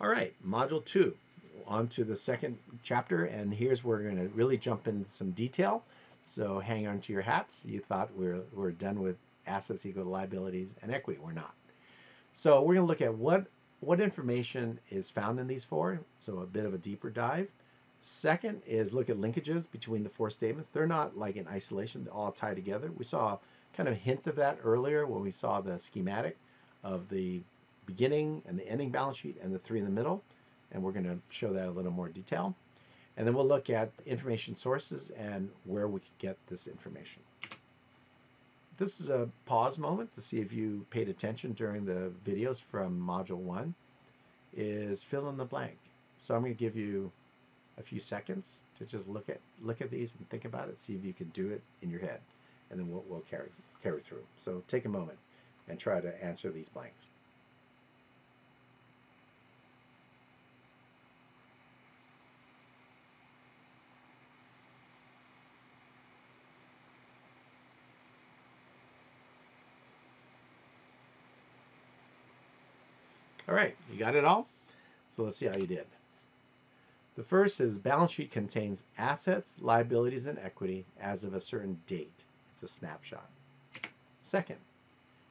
All right, Module 2, on to the second chapter, and here's where we're going to really jump into some detail. So hang on to your hats. You thought we're done with assets equal to liabilities and equity. We're not. So we're going to look at what information is found in these four, so a bit of a deeper dive. Second is look at linkages between the four statements. They're not like in isolation, they all tie together. We saw kind of a hint of that earlier when we saw the schematic of the beginning and the ending balance sheet and the three in the middle, and we're going to show that a little more detail. And then we'll look at information sources and where we could get this information. This is a pause moment to see if you paid attention during the videos from Module 1, is fill in the blank. So I'm going to give you a few seconds to just look at these and think about it, see if you can do it in your head, and then we'll carry through. So take a moment and try to answer these blanks. All right, you got it all? So let's see how you did. The first is balance sheet contains assets, liabilities, and equity as of a certain date. It's a snapshot. Second,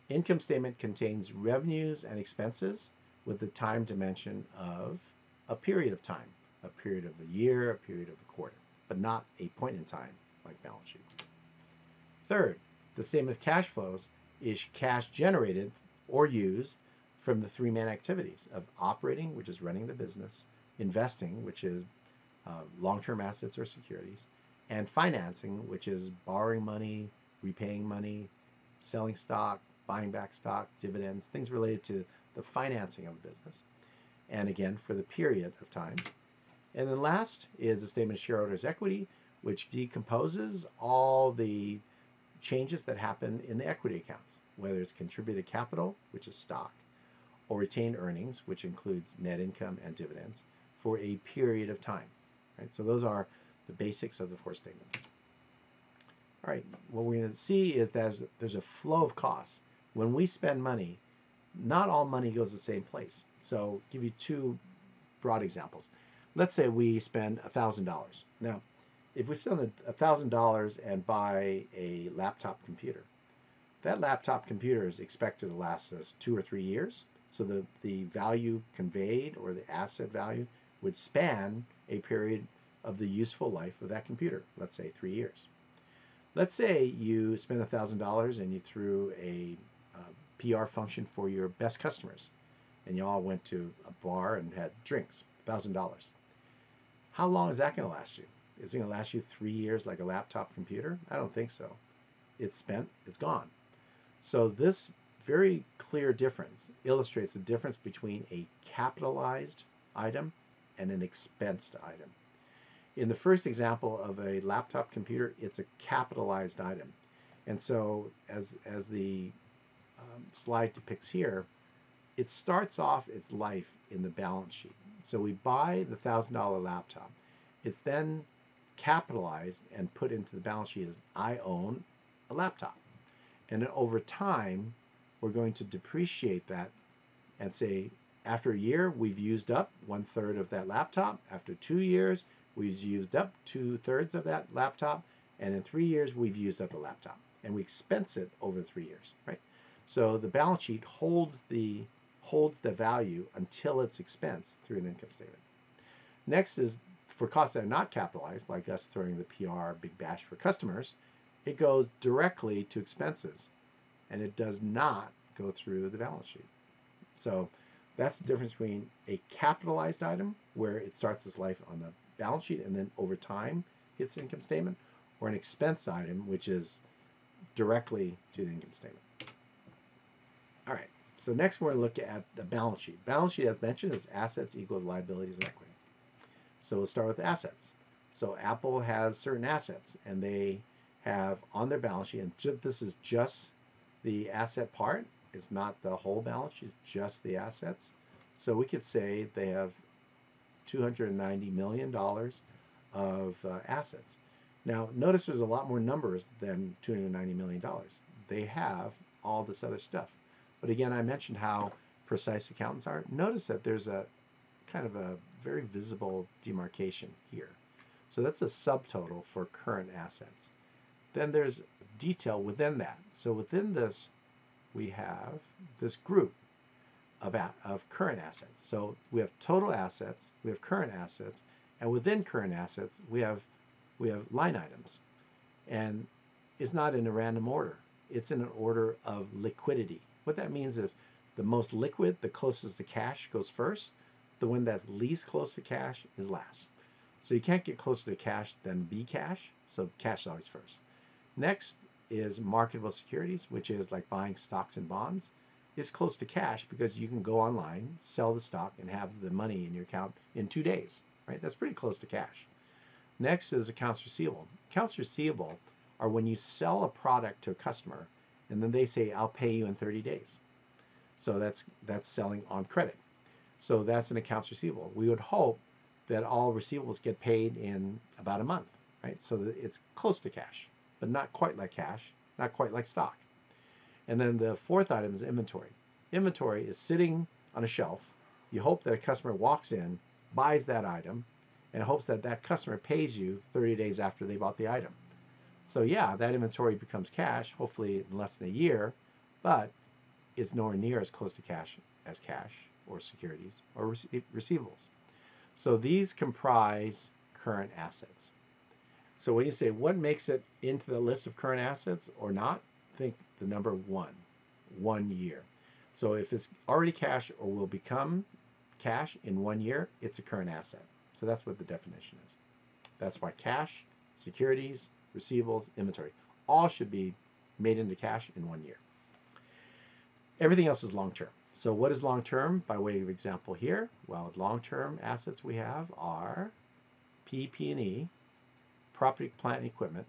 income statement contains revenues and expenses with the time dimension of a period of time, a period of a year, a period of a quarter, but not a point in time like balance sheet. Third, the statement of cash flows is cash generated or used from the three main activities of operating, which is running the business, investing, which is long-term assets or securities, and financing, which is borrowing money, repaying money, selling stock, buying back stock, dividends, things related to the financing of a business. And again, for the period of time. And then last is the statement of shareholders' equity, which decomposes all the changes that happen in the equity accounts, whether it's contributed capital, which is stock, or retained earnings, which includes net income and dividends, for a period of time. Right? So those are the basics of the four statements. All right, what we're going to see is that there's a flow of costs. When we spend money, not all money goes to the same place. So I'll give you two broad examples. Let's say we spend $1,000. Now, if we spend $1,000 and buy a laptop computer, that laptop computer is expected to last us 2 or 3 years. So the value conveyed, or the asset value, would span a period of the useful life of that computer, let's say 3 years. Let's say you spend $1,000 and you threw a PR function for your best customers, and you all went to a bar and had drinks, $1,000. How long is that going to last you? Is it going to last you 3 years like a laptop computer? I don't think so. It's spent, it's gone. So this very clear difference illustrates the difference between a capitalized item and an expensed item. In the first example of a laptop computer, it's a capitalized item. And so as the slide depicts here, it starts off its life in the balance sheet. So we buy the $1,000 laptop. It's then capitalized and put into the balance sheet as I own a laptop. And then over time, we're going to depreciate that and say, after a year, we've used up 1/3 of that laptop. After 2 years, we've used up 2/3 of that laptop. And in 3 years, we've used up the laptop. And we expense it over 3 years, right? So the balance sheet holds the value until it's expensed through an income statement. Next is for costs that are not capitalized, like us throwing the PR big bash for customers, it goes directly to expenses, and it does not go through the balance sheet. So that's the difference between a capitalized item, where it starts its life on the balance sheet and then over time hits the income statement, or an expense item, which is directly to the income statement. All right, so next we're going to look at the balance sheet. Balance sheet, as mentioned, is assets equals liabilities and equity. So we'll start with assets. So Apple has certain assets, and they have on their balance sheet, and this is just the asset part. It's not the whole balance sheet, it's just the assets. So we could say they have $290 million of assets. Now, notice there's a lot more numbers than $290 million. They have all this other stuff. But again, I mentioned how precise accountants are. Notice that there's a kind of a very visible demarcation here. So that's a subtotal for current assets. Then there's detail within that. So within this, we have this group of current assets. So we have total assets, we have current assets, and within current assets, we have line items. And it's not in a random order. It's in an order of liquidity. What that means is the most liquid, the closest to cash, goes first. The one that's least close to cash is last. So you can't get closer to cash than be cash. So cash is always first. Next is marketable securities, which is like buying stocks and bonds. It's close to cash because you can go online, sell the stock, and have the money in your account in 2 days, right? That's pretty close to cash. Next is accounts receivable. Accounts receivable are when you sell a product to a customer and then they say, I'll pay you in 30 days. So that's selling on credit. So that's an accounts receivable. We would hope that all receivables get paid in about a month, right? So that it's close to cash, but not quite like cash, not quite like stock. And then the fourth item is inventory. Inventory is sitting on a shelf. You hope that a customer walks in, buys that item, and hopes that that customer pays you 30 days after they bought the item. So yeah, that inventory becomes cash, hopefully in less than a year, but it's nowhere near as close to cash as cash or securities or receivables. So these comprise current assets. So when you say what makes it into the list of current assets or not, think the number 1 year. So if it's already cash or will become cash in 1 year, it's a current asset. So that's what the definition is. That's why cash, securities, receivables, inventory, all should be made into cash in 1 year. Everything else is long-term. So what is long-term? By way of example here, well, long-term assets we have are PP&E, property, plant, and equipment.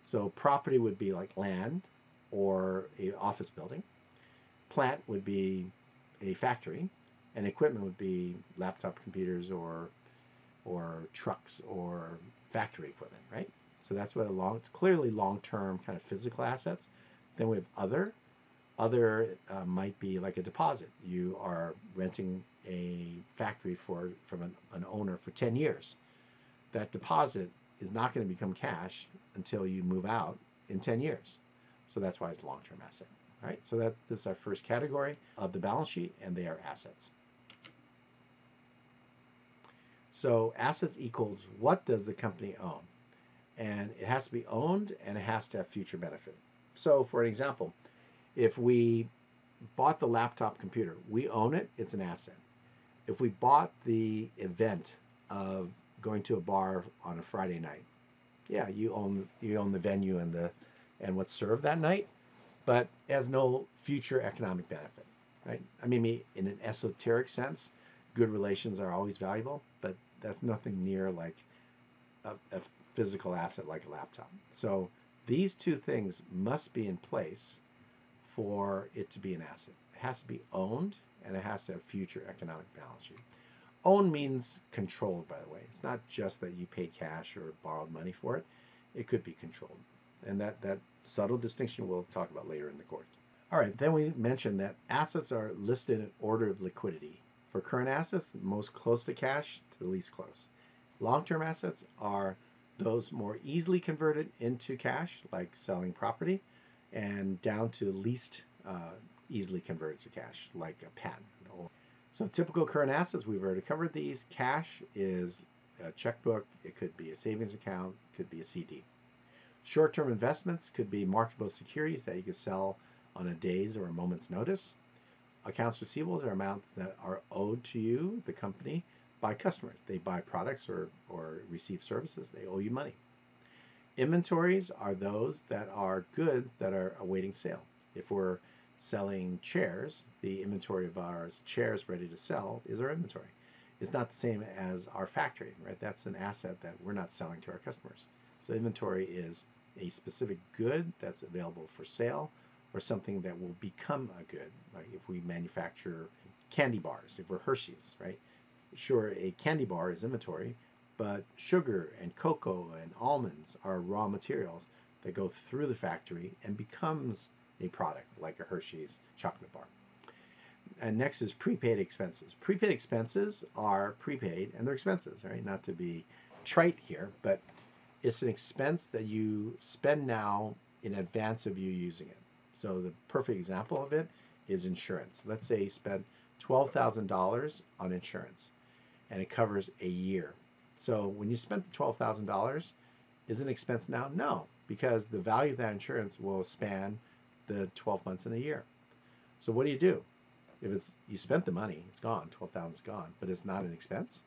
So property would be like land or an office building. Plant would be a factory, and equipment would be laptop computers or trucks or factory equipment, right? So that's what clearly long-term kind of physical assets. Then we have other might be like a deposit. You are renting a factory from an owner for 10 years. That deposit is not going to become cash until you move out in 10 years. So that's why it's a long-term asset. All right, so this is our first category of the balance sheet, and they are assets. So assets equals what does the company own? And it has to be owned and it has to have future benefit. So for an example, if we bought the laptop computer, we own it, it's an asset. If we bought the event of going to a bar on a Friday night, yeah, you own the venue and what's served that night, but it has no future economic benefit, right? I mean, in an esoteric sense, good relations are always valuable, but that's nothing near like a physical asset like a laptop. So these two things must be in place for it to be an asset. It has to be owned and it has to have future economic balance sheet. Owned means controlled, by the way. It's not just that you paid cash or borrowed money for it. It could be controlled. And that subtle distinction we'll talk about later in the course. All right, then we mentioned that assets are listed in order of liquidity. For current assets, most close to cash to the least close. Long-term assets are those more easily converted into cash, like selling property, and down to least easily converted to cash, like a pen. So typical current assets, we've already covered these. Cash is a checkbook. It could be a savings account. It could be a CD. Short-term investments could be marketable securities that you can sell on a day's or a moment's notice. Accounts receivables are amounts that are owed to you, the company, by customers. They buy products or receive services. They owe you money. Inventories are those that are goods that are awaiting sale. If we're selling chairs, the inventory of our chairs ready to sell is our inventory. It's not the same as our factory, right? That's an asset that we're not selling to our customers. So inventory is a specific good that's available for sale or something that will become a good. Like if we manufacture candy bars, if we're Hershey's, right? Sure, a candy bar is inventory, but sugar and cocoa and almonds are raw materials that go through the factory and becomes a product like a Hershey's chocolate bar. And next is prepaid expenses. Prepaid expenses are prepaid, and they're expenses, right? Not to be trite here, but it's an expense that you spend now in advance of you using it. So the perfect example of it is insurance. Let's say you spent $12,000 on insurance, and it covers a year. So when you spent the $12,000, is it an expense now? No, because the value of that insurance will span the 12 months in a year. So what do? If it's you spent the money, it's gone, 12,000 is gone, but it's not an expense.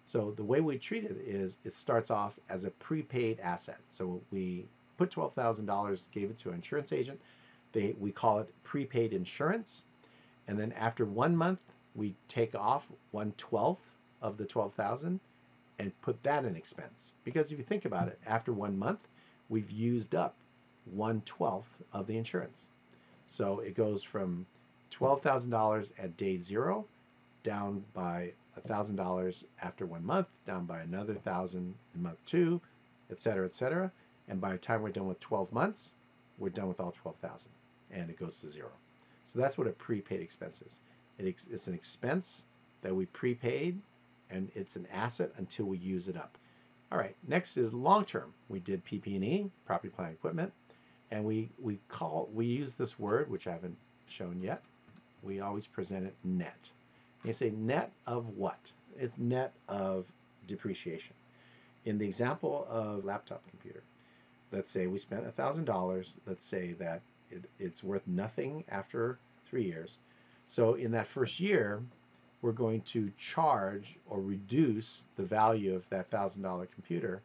So the way we treat it is it starts off as a prepaid asset. So we put $12,000, gave it to an insurance agent. We call it prepaid insurance. And then after 1 month, we take off 1/12 of the 12,000 and put that in expense. Because if you think about it, after 1 month, we've used up 1/12 of the insurance. So it goes from $12,000 at day 0, down by $1,000 after 1 month, down by another 1,000 in month 2, et cetera, et cetera. And by the time we're done with 12 months, we're done with all 12,000, and it goes to 0. So that's what a prepaid expense is. It's an expense that we prepaid, and it's an asset until we use it up. All right, next is long-term. We did PP&E, property, plant, equipment, and we use this word, which I haven't shown yet. We always present it net. You say net of what? It's net of depreciation. In the example of laptop computer, let's say we spent $1,000. Let's say that it's worth nothing after 3 years. So in that first year, we're going to charge or reduce the value of that $1,000 computer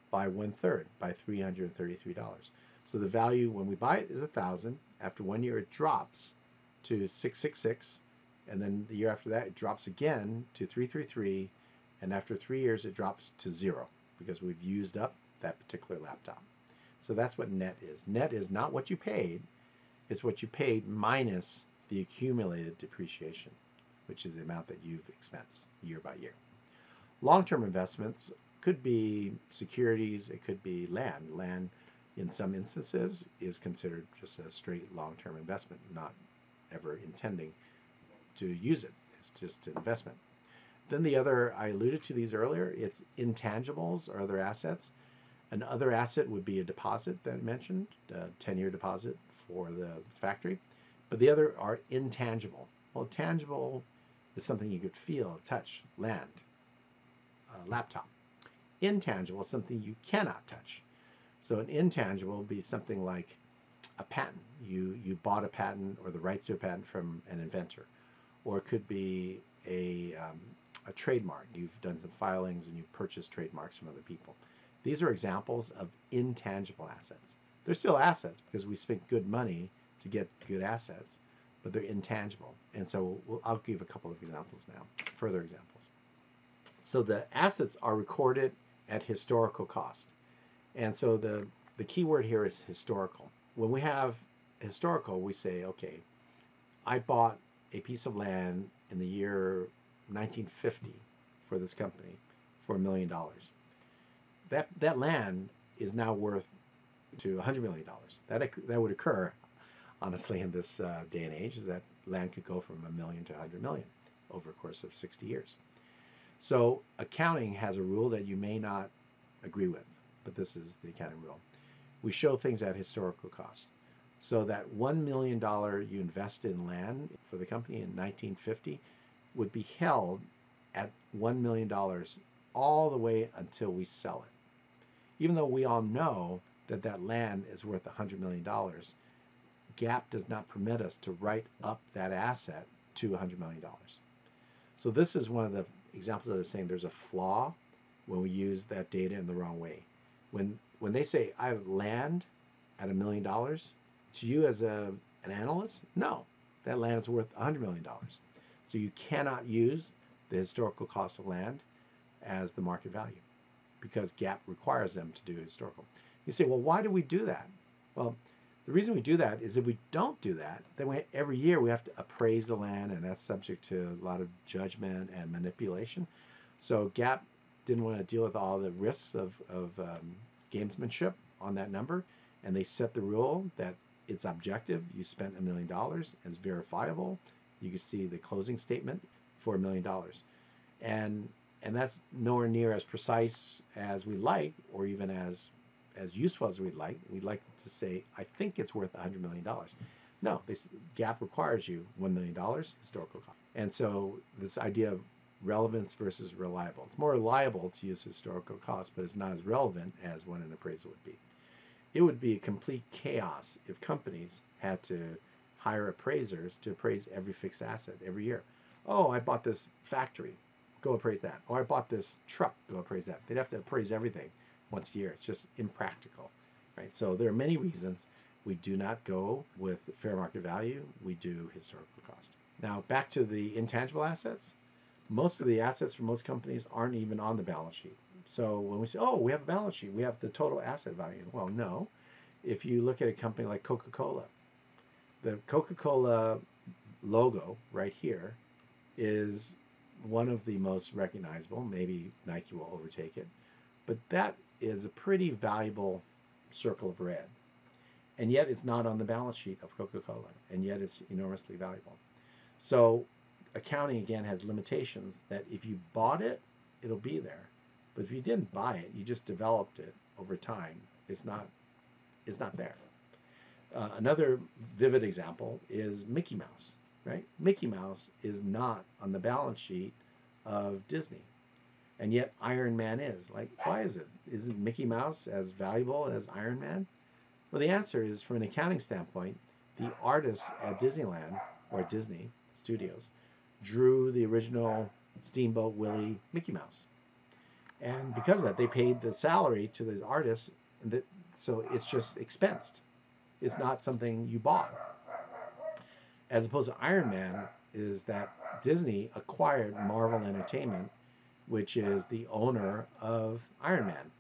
by 1/3, by $333. So the value when we buy it is $1,000. After 1 year, it drops to $666, and then the year after that, it drops again to $333, and after 3 years, it drops to 0 because we've used up that particular laptop. So that's what net is. Net is not what you paid; it's what you paid minus the accumulated depreciation, which is the amount that you've expensed year by year. Long-term investments could be securities, it could be land. Land, in some instances, is considered just a straight long-term investment, not ever intending to use it. It's just an investment. Then the other, I alluded to these earlier, it's intangibles or other assets. An other asset would be a deposit that I mentioned, a 10-year deposit for the factory. But the other are intangible. Well, tangible is something you could feel, touch, land, laptop. Intangible is something you cannot touch. So an intangible would be something like a patent. You bought a patent or the rights to a patent from an inventor. Or it could be a trademark. You've done some filings and you've purchased trademarks from other people. These are examples of intangible assets. They're still assets because we spent good money to get good assets, but they're intangible. And so I'll give a couple of examples now, further examples. So the assets are recorded at historical cost. And so the key word here is historical. When we have historical, we say, okay, I bought a piece of land in the year 1950 for this company for $1 million. That land is now worth to $100 million. That would occur, honestly, in this day and age, is that land could go from $1 million to $100 million over a course of 60 years. So accounting has a rule that you may not agree with, but this is the accounting rule. We show things at historical cost. So that $1 million you invested in land for the company in 1950 would be held at $1 million all the way until we sell it. Even though we all know that that land is worth $100 million, GAAP does not permit us to write up that asset to $100 million. So this is one of the examples that I was saying there's a flaw when we use that data in the wrong way. When they say, I have land at $1 million, to you as an analyst, no, that land is worth $100 million. So you cannot use the historical cost of land as the market value because GAAP requires them to do historical. You say, well, why do we do that? Well, the reason we do that is if we don't do that, then every year we have to appraise the land, and that's subject to a lot of judgment and manipulation. So GAAP didn't want to deal with all the risks of gamesmanship on that number, and they set the rule that it's objective. You spent $1 million, it's verifiable, You can see the closing statement, $4 million. And that's nowhere near as precise as we like, or even as useful as we'd like. We'd like to say, I think it's worth $100 million. No, this GAAP requires you $1 million historical cost. And so this idea of relevance versus reliable. It's more reliable to use historical cost, but it's not as relevant as what an appraisal would be. It would be a complete chaos if companies had to hire appraisers to appraise every fixed asset every year. Oh, I bought this factory, go appraise that. Or I bought this truck, go appraise that. They'd have to appraise everything once a year. It's just impractical, right? So there are many reasons we do not go with fair market value. We do historical cost. Now back to the intangible assets. Most of the assets for most companies aren't even on the balance sheet. So when we say, oh, we have a balance sheet, we have the total asset value. Well, no. If you look at a company like Coca-Cola, the Coca-Cola logo right here is one of the most recognizable. Maybe Nike will overtake it. But that is a pretty valuable circle of red. And yet it's not on the balance sheet of Coca-Cola. And yet it's enormously valuable. So accounting, again, has limitations that if you bought it, it'll be there. But if you didn't buy it, you just developed it over time, it's not there. Another vivid example is Mickey Mouse, right? Mickey Mouse is not on the balance sheet of Disney. And yet Iron Man is. Like, why is it? Isn't Mickey Mouse as valuable as Iron Man? Well, the answer is, from an accounting standpoint, the artists at Disneyland, or Disney Studios, drew the original Steamboat Willie Mickey Mouse. And because of that, they paid the salary to the artists, so it's just expensed. It's not something you bought. As opposed to Iron Man, is that Disney acquired Marvel Entertainment, which is the owner of Iron Man.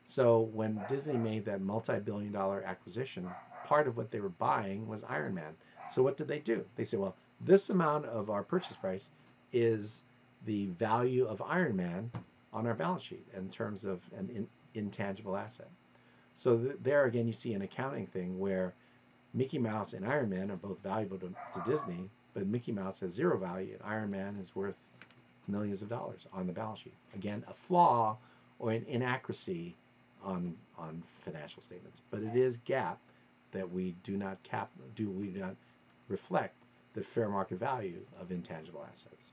So when Disney made that multi-billion-dollar acquisition, part of what they were buying was Iron Man. So what did they do? They said, well, this amount of our purchase price is the value of Iron Man on our balance sheet in terms of an intangible asset. So there again, you see an accounting thing where Mickey Mouse and Iron Man are both valuable to Disney, but Mickey Mouse has zero value and Iron Man is worth millions of dollars on the balance sheet. Again, a flaw or an inaccuracy on financial statements, but it is GAAP that we do not reflect the fair market value of intangible assets.